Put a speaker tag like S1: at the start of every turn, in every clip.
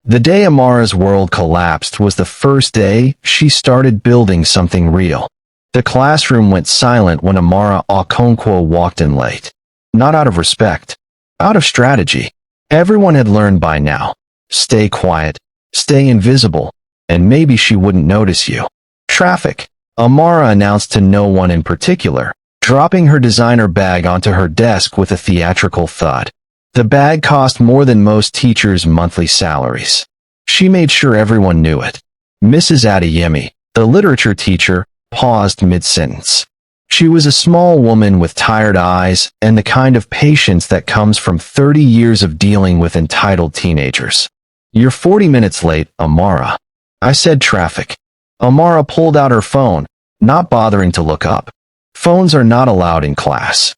S1: The day Amara's world collapsed was the first day she started building something real. The classroom went silent when Amara Okonkwo walked in late. Not out of respect, out of strategy. Everyone had learned by now. Stay quiet, stay invisible, and maybe she wouldn't notice you. Traffic, Amara announced to no one in particular, dropping her designer bag onto her desk with a theatrical thud. The bag cost more than most teachers' monthly salaries. She made sure everyone knew it. Mrs. Adeyemi, the literature teacher, paused mid-sentence. She was a small woman with tired eyes and the kind of patience that comes from 30 years of dealing with entitled teenagers. "You're 40 minutes late, Amara." I said traffic. Amara pulled out her phone, not bothering to look up. Phones are not allowed in class.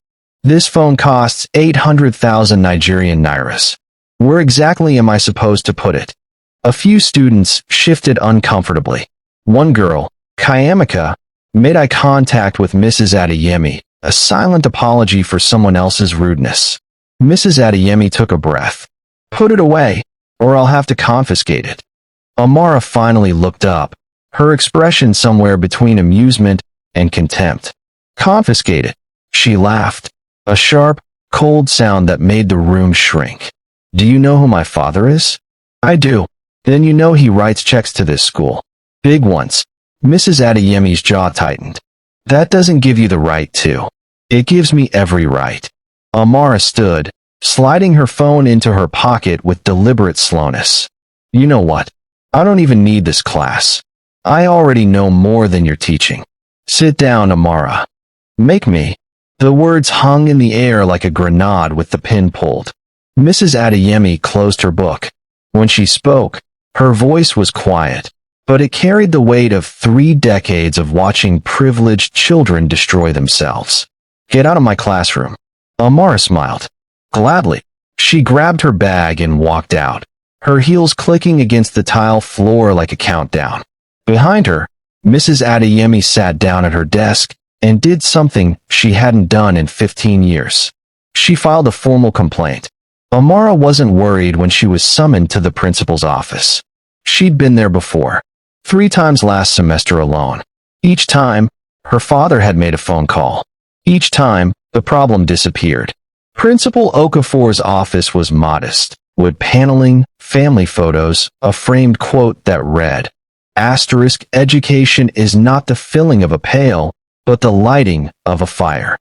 S1: This phone costs 800,000 Nigerian nairas. Where exactly am I supposed to put it? A few students shifted uncomfortably. One girl, Kayamika, made eye contact with Mrs. Adeyemi, a silent apology for someone else's rudeness. Mrs. Adeyemi took a breath. "Put it away, or I'll have to confiscate it." Amara finally looked up, her expression somewhere between amusement and contempt. "Confiscate it," she laughed. A sharp, cold sound that made the room shrink. "Do you know who my father is?" "I do." "Then you know he writes checks to this school. Big ones." Mrs. Adeyemi's jaw tightened. "That doesn't give you the right to." "It gives me every right." Amara stood, sliding her phone into her pocket with deliberate slowness. "You know what? I don't even need this class. I already know more than you're teaching. Sit down, Amara." "Make me." The words hung in the air like a grenade with the pin pulled. Mrs. Adeyemi closed her book. When she spoke, her voice was quiet, but it carried the weight of 3 decades of watching privileged children destroy themselves. "Get out of my classroom." Amara smiled. "Gladly." She grabbed her bag and walked out, her heels clicking against the tile floor like a countdown. Behind her, Mrs. Adeyemi sat down at her desk and did something she hadn't done in 15 years. She filed a formal complaint. Amara wasn't worried when she was summoned to the principal's office. She'd been there before, 3 times last semester alone. Each time, her father had made a phone call. Each time, the problem disappeared. Principal Okafor's office was modest, wood paneling, family photos, a framed quote that read, "Education is not the filling of a pail, but the lighting of a fire."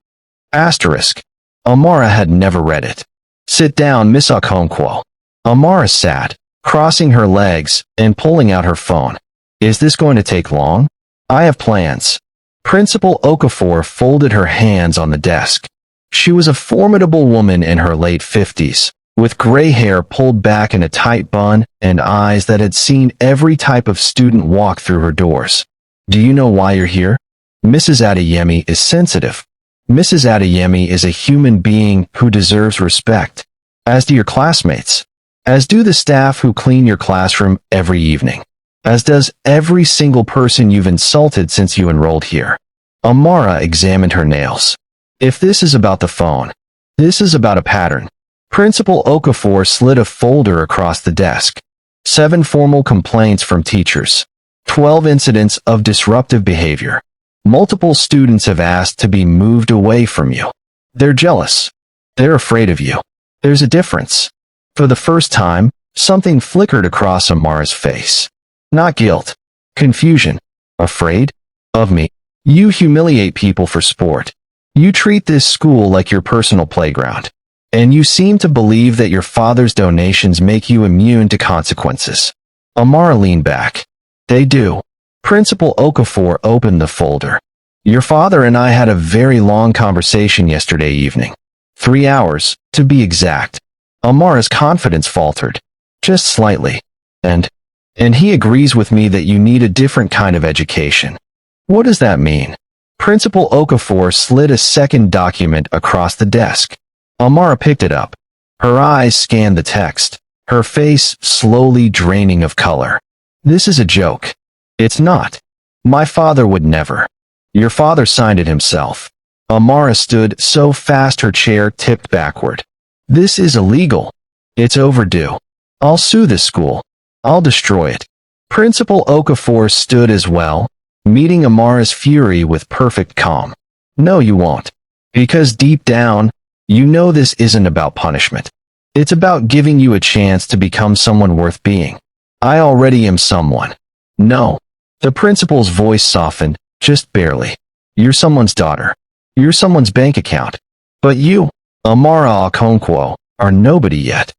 S1: Amara had never read it. "Sit down, Miss Okonkwo." Amara sat, crossing her legs and pulling out her phone. "Is this going to take long?" "I have plans." Principal Okafor folded her hands on the desk. She was a formidable woman in her late 50s, with gray hair pulled back in a tight bun and eyes that had seen every type of student walk through her doors. "Do you know why you're here?" Mrs. Adeyemi is sensitive. Mrs. Adeyemi is a human being who deserves respect, as do your classmates, as do the staff who clean your classroom every evening, as does every single person you've insulted since you enrolled here. Amara examined her nails. "If this is about the phone, this is about a pattern." Principal Okafor slid a folder across the desk. 7 formal complaints from teachers. 12 incidents of disruptive behavior. Multiple students have asked to be moved away from you. They're jealous. They're afraid of you. There's a difference. For the first time, something flickered across Amara's face. Not guilt. Confusion. Afraid? Of me. You humiliate people for sport. You treat this school like your personal playground. And you seem to believe that your father's donations make you immune to consequences. Amara leaned back. They do. Principal Okafor opened the folder. "Your father and I had a very long conversation yesterday evening. 3 hours, to be exact." Amara's confidence faltered. Just slightly. And he agrees with me that you need a different kind of education." "What does that mean?" Principal Okafor slid a second document across the desk. Amara picked it up. Her eyes scanned the text, her face slowly draining of color. "This is a joke." "It's not. My father would never." "Your father signed it himself." Amara stood so fast her chair tipped backward. "This is illegal. It's overdue. I'll sue this school." I'll destroy it." Principal Okafor stood as well, meeting Amara's fury with perfect calm. "No, you won't. Because deep down, you know this isn't about punishment. It's about giving you a chance to become someone worth being. I already am someone." "No." The principal's voice softened, just barely. "You're someone's daughter. You're someone's bank account. But you, Amara Okonkwo, are nobody yet."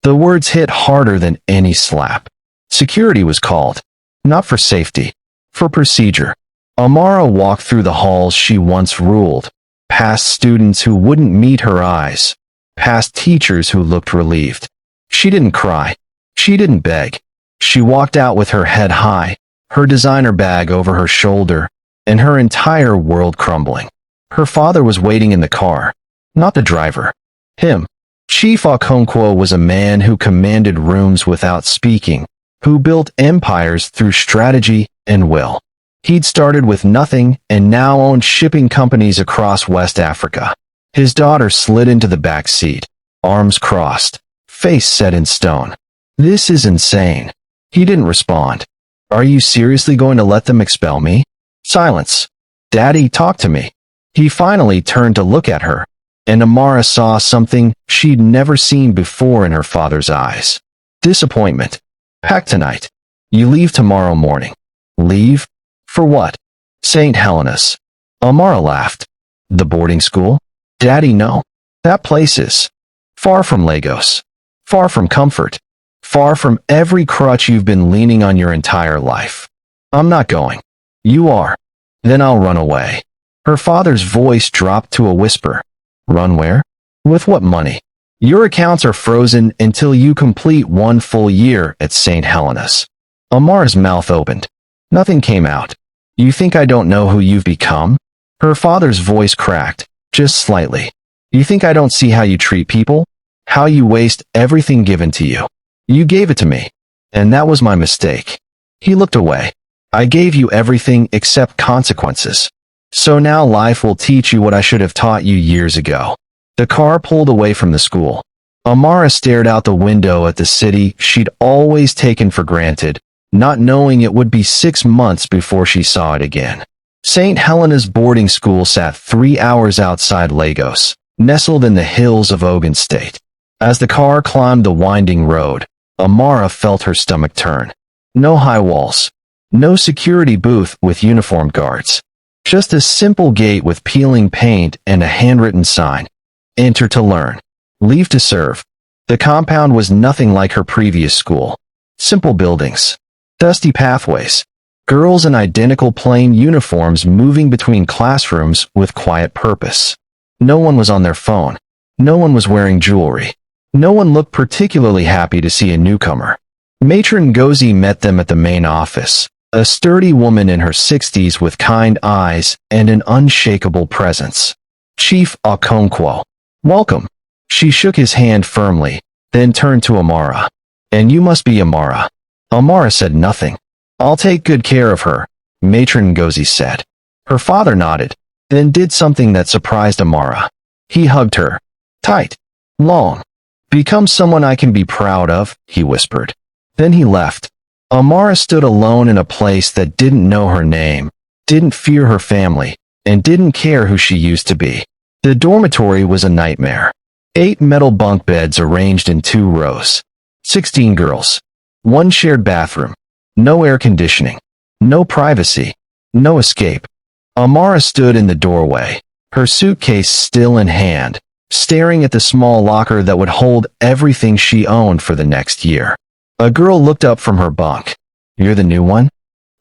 S1: The words hit harder than any slap. Security was called. Not for safety. For procedure. Amara walked through the halls she once ruled, past students who wouldn't meet her eyes, past teachers who looked relieved. She didn't cry. She didn't beg. She walked out with her head high, her designer bag over her shoulder, and her entire world crumbling. Her father was waiting in the car. Not the driver. Him. Chief Okonkwo was a man who commanded rooms without speaking, who built empires through strategy and will. He'd started with nothing and now owned shipping companies across West Africa. His daughter slid into the back seat, arms crossed, face set in stone. "This is insane." He didn't respond. "Are you seriously going to let them expel me?" Silence. "Daddy, talk to me." He finally turned to look at her, and Amara saw something she'd never seen before in her father's eyes. Disappointment. "Pack tonight. You leave tomorrow morning." "Leave? For what?" "St. Helena's." Amara laughed. "The boarding school?" "Daddy, no. That place is far from Lagos. Far from comfort. Far from every crutch you've been leaning on your entire life. I'm not going." "You are." "Then I'll run away." Her father's voice dropped to a whisper. "Run where? With what money? Your accounts are frozen until you complete 1 full year at St. Helena's." Amara's mouth opened. Nothing came out. "You think I don't know who you've become?" Her father's voice cracked, just slightly. "You think I don't see how you treat people? How you waste everything given to you? You gave it to me, and that was my mistake." He looked away. "I gave you everything except consequences. So now life will teach you what I should have taught you years ago." The car pulled away from the school. Amara stared out the window at the city she'd always taken for granted, not knowing it would be 6 months before she saw it again. St. Helena's boarding school sat 3 hours outside Lagos, nestled in the hills of Ogun State. As the car climbed the winding road, Amara felt her stomach turn. No high walls. No security booth with uniformed guards. Just a simple gate with peeling paint and a handwritten sign. "Enter to learn. Leave to serve." The compound was nothing like her previous school. Simple buildings. Dusty pathways. Girls in identical plain uniforms moving between classrooms with quiet purpose. No one was on their phone. No one was wearing jewelry. No one looked particularly happy to see a newcomer. Matron Ngozi met them at the main office. A sturdy woman in her 60s with kind eyes and an unshakable presence. "Chief Okonkwo. Welcome." She shook his hand firmly, then turned to Amara. "And you must be Amara." Amara said nothing. "I'll take good care of her," Matron Ngozi said. Her father nodded, then did something that surprised Amara. He hugged her. Tight. Long. "Become someone I can be proud of," he whispered. Then he left. Amara stood alone in a place that didn't know her name, didn't fear her family, and didn't care who she used to be. The dormitory was a nightmare. 8 metal bunk beds arranged in 2 rows. 16 girls. 1 shared bathroom. No air conditioning. No privacy. No escape. Amara stood in the doorway, her suitcase still in hand, staring at the small locker that would hold everything she owned for the next year. A girl looked up from her bunk. "You're the new one?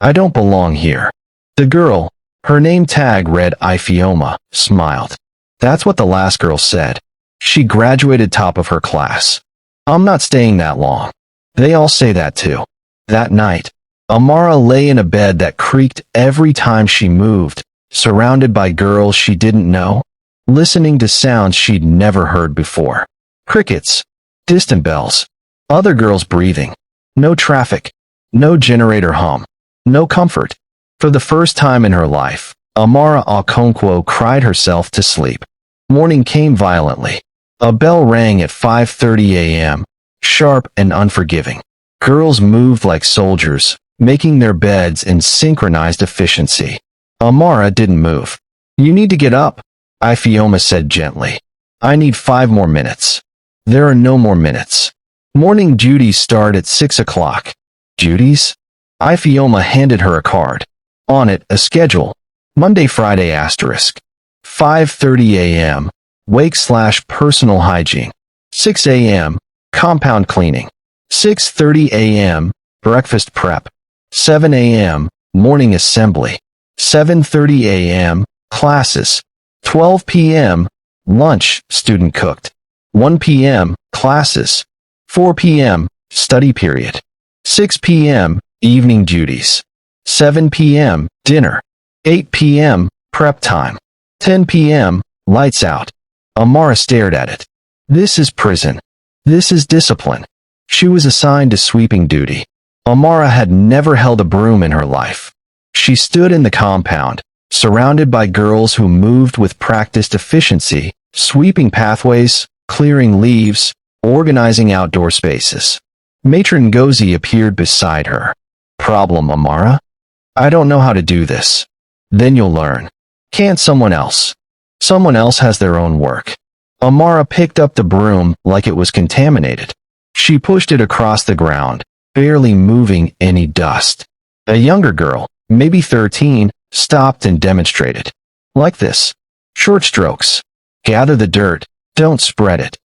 S1: I don't belong here." The girl, her name tag read Ifioma, smiled. "That's what the last girl said. She graduated top of her class. I'm not staying that long." They all say that too. That night, Amara lay in a bed that creaked every time she moved, surrounded by girls she didn't know, listening to sounds she'd never heard before. Crickets. Distant bells. Other girls breathing. No traffic. No generator hum. No comfort. For the first time in her life, Amara Okonkwo cried herself to sleep. Morning came violently. A bell rang at 5:30 a.m., sharp and unforgiving. Girls moved like soldiers, making their beds in synchronized efficiency. Amara didn't move. "You need to get up," Ifeoma said gently. "I need 5 more minutes." "There are no more minutes. Morning duties start at 6 o'clock. "Duties?" Ifeoma handed her a card. On it, a schedule. Monday, Friday *. 5:30 a.m. Wake/personal hygiene. 6 a.m. Compound cleaning. 6:30 a.m. Breakfast prep. 7 a.m. Morning assembly. 7:30 a.m. Classes. 12 p.m. Lunch, student cooked. 1 p.m. Classes. 4 p.m. Study period. 6 p.m. Evening duties. 7 p.m. Dinner. 8 p.m. Prep time. 10 p.m. Lights out. Amara stared at it. This is prison. This is discipline. She was assigned to sweeping duty. Amara had never held a broom in her life. She stood in the compound, surrounded by girls who moved with practiced efficiency, sweeping pathways, clearing leaves, organizing outdoor spaces. Matron Ngozi appeared beside her. "Problem, Amara? I don't know how to do this." "Then you'll learn." "Can't someone else?" "Someone else has their own work." Amara picked up the broom like it was contaminated. She pushed it across the ground, barely moving any dust. A younger girl, maybe 13, stopped and demonstrated. "Like this. Short strokes. Gather the dirt, don't spread it."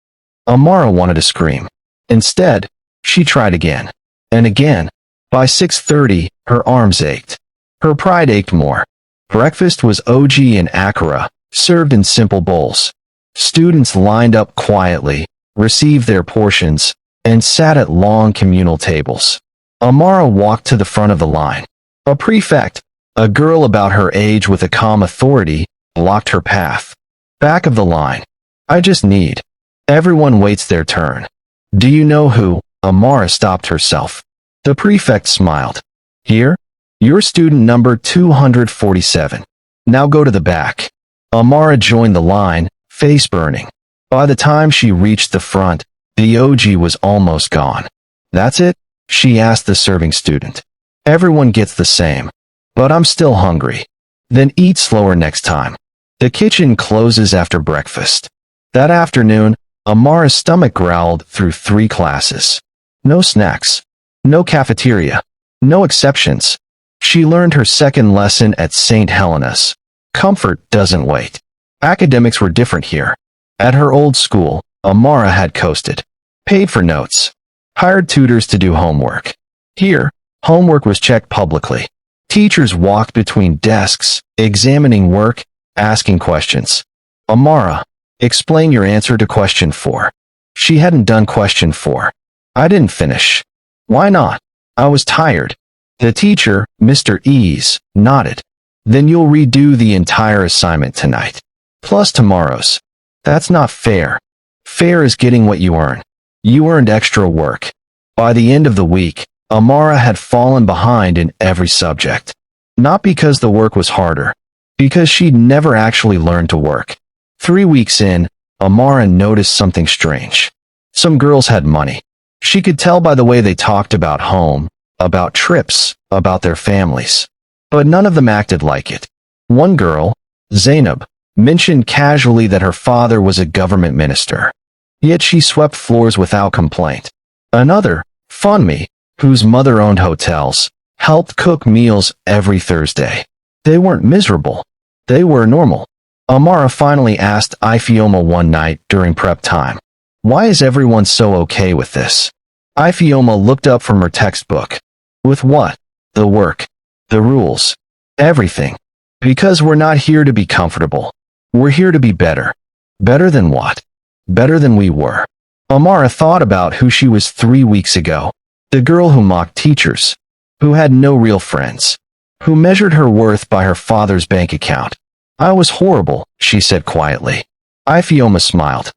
S1: Amara wanted to scream. Instead, she tried again. And again. By 6:30, her arms ached. Her pride ached more. Breakfast was OG and akara, served in simple bowls. Students lined up quietly, received their portions, and sat at long communal tables. Amara walked to the front of the line. A prefect, a girl about her age with a calm authority, blocked her path. "Back of the line. I just need." "Everyone waits their turn." "Do you know who?" Amara stopped herself. The prefect smiled. "Here? You're student number 247. Now go to the back." Amara joined the line, face burning. By the time she reached the front, the OG was almost gone. "That's it?" she asked the serving student. "Everyone gets the same. But I'm still hungry." "Then eat slower next time. The kitchen closes after breakfast." That afternoon, Amara's stomach growled through 3 classes. No snacks. No cafeteria. No exceptions. She learned her second lesson at St. Helena's. Comfort doesn't wait. Academics were different here. At her old school, Amara had coasted. Paid for notes. Hired tutors to do homework. Here, homework was checked publicly. Teachers walked between desks, examining work, asking questions. "Amara, explain your answer to question 4. She hadn't done question 4. "I didn't finish." "Why not?" "I was tired." The teacher, Mr. Ease, nodded. "Then you'll redo the entire assignment tonight. Plus tomorrow's." "That's not fair." "Fair is getting what you earn. You earned extra work." By the end of the week, Amara had fallen behind in every subject. Not because the work was harder, because she'd never actually learned to work. 3 weeks in, Amara noticed something strange. Some girls had money. She could tell by the way they talked about home, about trips, about their families. But none of them acted like it. One girl, Zainab, mentioned casually that her father was a government minister. Yet she swept floors without complaint. Another, Funmi, whose mother owned hotels, helped cook meals every Thursday. They weren't miserable. They were normal. Amara finally asked Ifeoma one night during prep time, "Why is everyone so okay with this?" Ifeoma looked up from her textbook. "With what?" "The work. The rules. Everything. Because we're not here to be comfortable. We're here to be better." "Better than what?" "Better than we were." Amara thought about who she was 3 weeks ago. The girl who mocked teachers. Who had no real friends. Who measured her worth by her father's bank account. "I was horrible," she said quietly. Ifeoma smiled.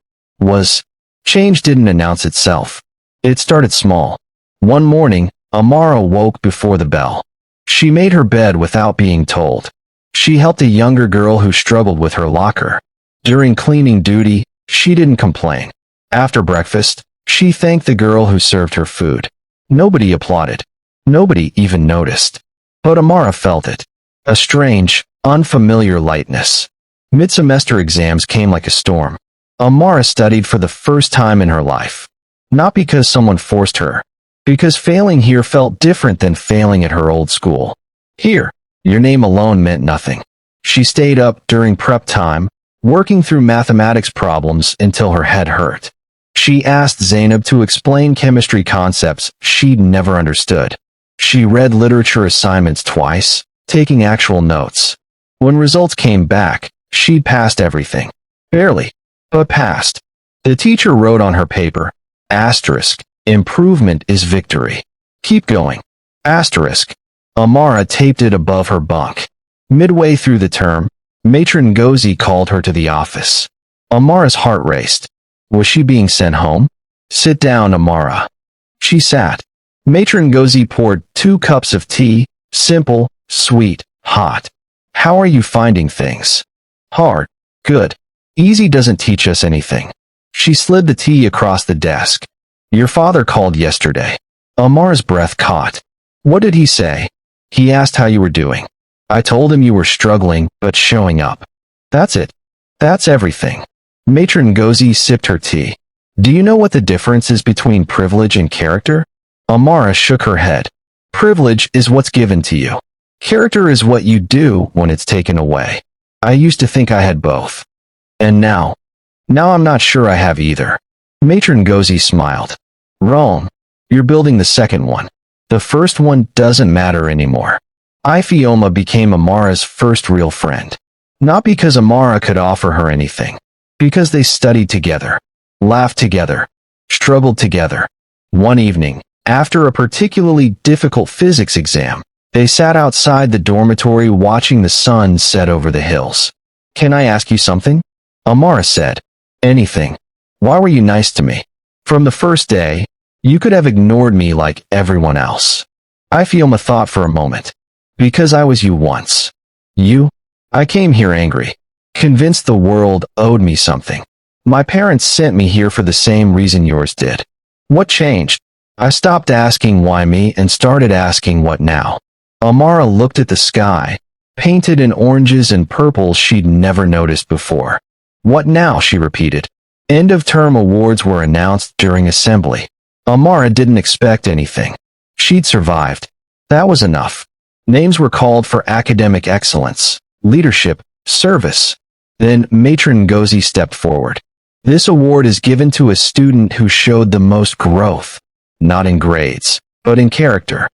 S1: Change didn't announce itself. It started small. One morning, Amara woke before the bell. She made her bed without being told. She helped a younger girl who struggled with her locker. During cleaning duty, she didn't complain. After breakfast, she thanked the girl who served her food. Nobody applauded. Nobody even noticed. But Amara felt it. A strange, unfamiliar lightness. Mid-semester exams came like a storm. Amara studied for the first time in her life. Not because someone forced her. Because failing here felt different than failing at her old school. Here, your name alone meant nothing. She stayed up during prep time, working through mathematics problems until her head hurt. She asked Zainab to explain chemistry concepts she'd never understood. She read literature assignments twice, taking actual notes. When results came back, she'd passed everything. Barely, but passed. The teacher wrote on her paper, asterisk, improvement is victory. Keep going. Asterisk. Amara taped it above her bunk. Midway through the term, Matron Ngozi called her to the office. Amara's heart raced. Was she being sent home? Sit down, Amara. She sat. Matron Ngozi poured 2 cups of tea, simple, sweet, hot. How are you finding things? Hard. Good. Easy doesn't teach us anything. She slid the tea across the desk. Your father called yesterday. Amara's breath caught. What did he say? He asked how you were doing. I told him you were struggling, but showing up. That's it. That's everything. Matron Ngozi sipped her tea. Do you know what the difference is between privilege and character? Amara shook her head. Privilege is what's given to you. Character is what you do when it's taken away. I used to think I had both. And now I'm not sure I have either. Matron Ngozi smiled. Wrong. You're building the second one. The first one doesn't matter anymore. Ifeoma became Amara's first real friend. Not because Amara could offer her anything. Because they studied together, laughed together, struggled together. One evening, after a particularly difficult physics exam, they sat outside the dormitory watching the sun set over the hills. Can I ask you something? Amara said. Anything. Why were you nice to me? From the first day, you could have ignored me like everyone else. Ifeoma thought for a moment. Because I was you once. You? I came here angry. Convinced the world owed me something. My parents sent me here for the same reason yours did. What changed? I stopped asking why me and started asking what now. Amara looked at the sky, painted in oranges and purples she'd never noticed before. What now? She repeated. End-of-term awards were announced during assembly. Amara didn't expect anything. She'd survived. That was enough. Names were called for academic excellence, leadership, service. Then Matron Ngozi stepped forward. This award is given to a student who showed the most growth, not in grades, but in character.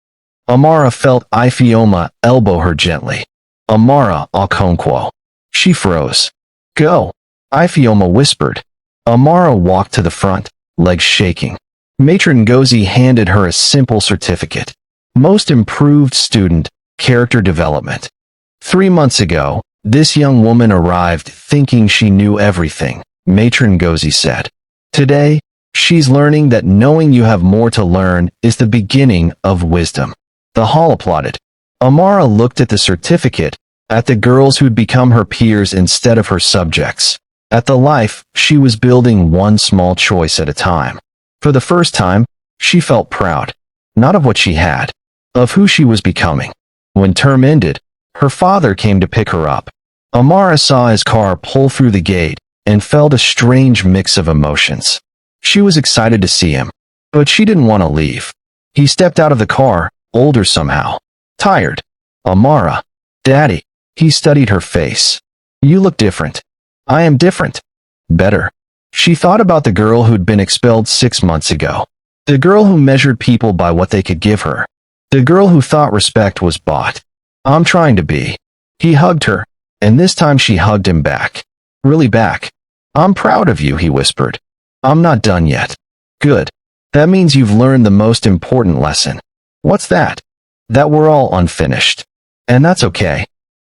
S1: Amara felt Ifeoma elbow her gently. Amara Okonkwo. She froze. Go. Ifeoma whispered. Amara walked to the front, legs shaking. Matron Ngozi handed her a simple certificate. Most improved student, character development. 3 months ago, this young woman arrived thinking she knew everything, Matron Ngozi said. Today, she's learning that knowing you have more to learn is the beginning of wisdom. The hall applauded. Amara looked at the certificate, at the girls who'd become her peers instead of her subjects, at the life she was building one small choice at a time. For the first time, she felt proud, not of what she had, of who she was becoming. When term ended, her father came to pick her up. Amara saw his car pull through the gate and felt a strange mix of emotions. She was excited to see him, but she didn't want to leave. He stepped out of the car, older somehow. Tired. Amara. Daddy. He studied her face. You look different. I am different. Better. She thought about the girl who'd been expelled 6 months ago. The girl who measured people by what they could give her. The girl who thought respect was bought. I'm trying to be. He hugged her, and this time she hugged him back. Really back. I'm proud of you, he whispered. I'm not done yet. Good. That means you've learned the most important lesson. What's that? That we're all unfinished. And that's okay.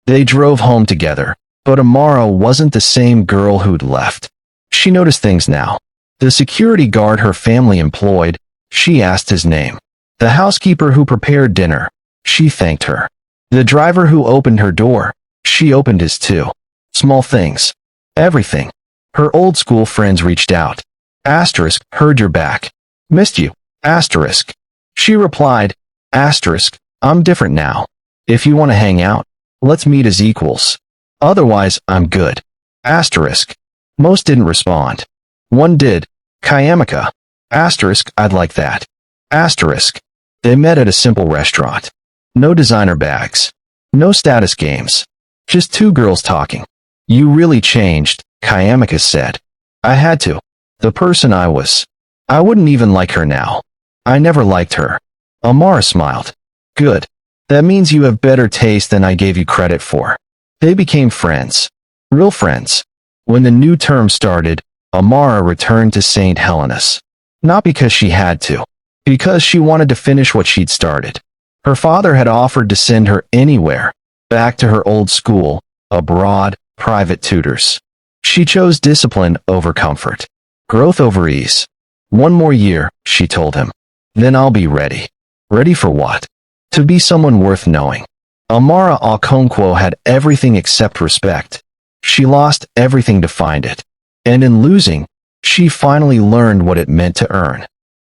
S1: They drove home together, but Amara wasn't the same girl who'd left. She noticed things now. The security guard her family employed, she asked his name. The housekeeper who prepared dinner, she thanked her. The driver who opened her door, she opened his too. Small things. Everything. Her old school friends reached out. Asterisk, heard you're back. Missed you. Asterisk. She replied, asterisk, I'm different now. If you want to hang out, let's meet as equals. Otherwise, I'm good. Asterisk. Most didn't respond. One did. Kayamika. Asterisk, I'd like that. Asterisk. They met at a simple restaurant. No designer bags. No status games. Just two girls talking. You really changed, Kayamika said. I had to. The person I was. I wouldn't even like her now. I never liked her. Amara smiled. Good. That means you have better taste than I gave you credit for. They became friends. Real friends. When the new term started, Amara returned to St. Helena's. Not because she had to. Because she wanted to finish what she'd started. Her father had offered to send her anywhere, back to her old school, abroad, private tutors. She chose discipline over comfort. Growth over ease. One more year, she told him. Then I'll be ready. Ready for what? To be someone worth knowing. Amara Okonkwo had everything except respect. She lost everything to find it. And in losing, she finally learned what it meant to earn.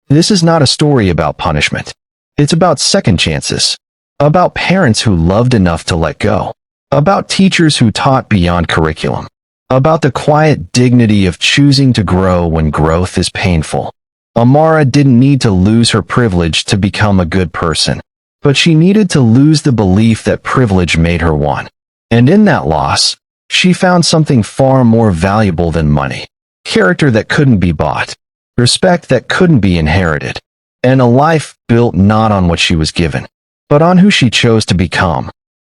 S1: This is not a story about punishment. It's about second chances. About parents who loved enough to let go. About teachers who taught beyond curriculum. About the quiet dignity of choosing to grow when growth is painful. Amara didn't need to lose her privilege to become a good person. But she needed to lose the belief that privilege made her one. And in that loss, she found something far more valuable than money. Character that couldn't be bought. Respect that couldn't be inherited. And a life built not on what she was given, but on who she chose to become.